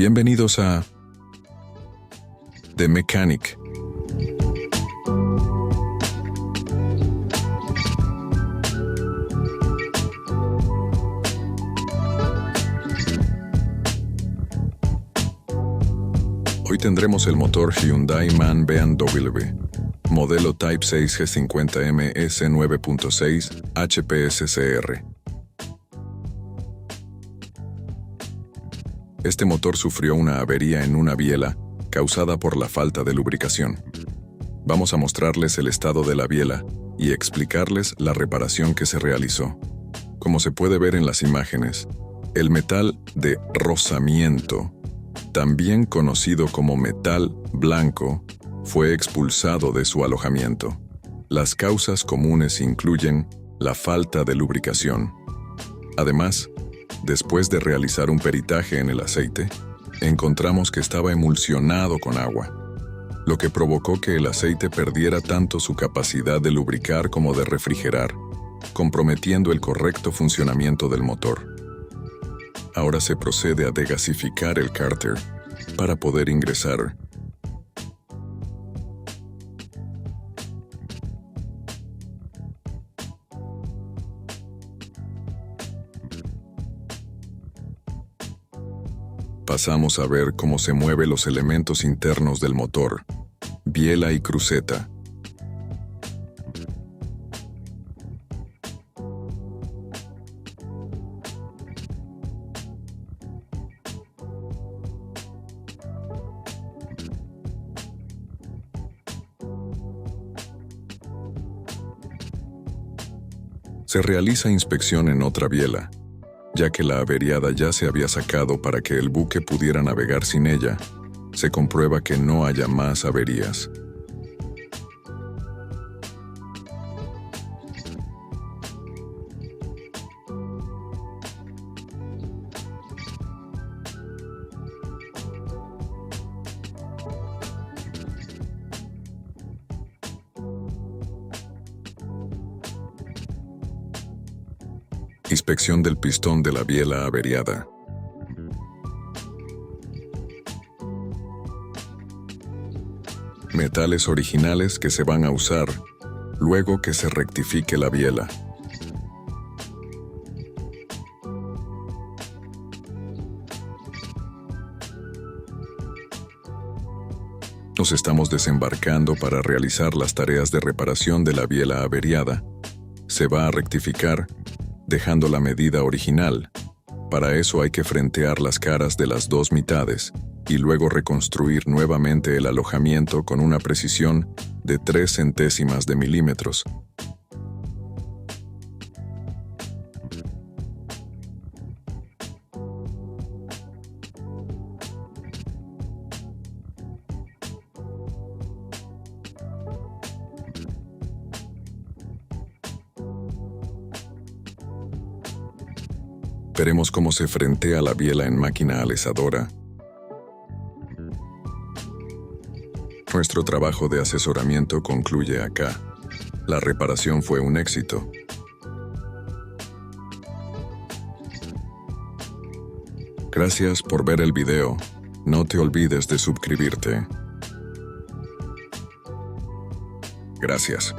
Bienvenidos a The Mechanic. Hoy tendremos el motor Hyundai MAN BMW, modelo Type 6 G50M S9.6 HPSCR. Este motor sufrió una avería en una biela causada por la falta de lubricación. Vamos a mostrarles el estado de la biela y explicarles la reparación que se realizó. Como se puede ver en las imágenes, el metal de rozamiento, también conocido como metal blanco, fue expulsado de su alojamiento. Las causas comunes incluyen la falta de lubricación. Además, después de realizar un peritaje en el aceite, encontramos que estaba emulsionado con agua, lo que provocó que el aceite perdiera tanto su capacidad de lubricar como de refrigerar, comprometiendo el correcto funcionamiento del motor. Ahora se procede a degasificar el cárter para poder ingresar. Pasamos a ver cómo se mueven los elementos internos del motor, biela y cruceta. Se realiza inspección en otra biela, ya que la averiada ya se había sacado para que el buque pudiera navegar sin ella. Se comprueba que no haya más averías. Inspección del pistón de la biela averiada. Metales originales que se van a usar luego que se rectifique la biela. Nos estamos desembarcando para realizar las tareas de reparación de la biela averiada. Se va a rectificar dejando la medida original. Para eso hay que frentear las caras de las dos mitades y luego reconstruir nuevamente el alojamiento con una precisión de 3 centésimas de milímetros. Veremos cómo se frentea la biela en máquina alisadora. Nuestro trabajo de asesoramiento concluye acá. La reparación fue un éxito. Gracias por ver el video. No te olvides de suscribirte. Gracias.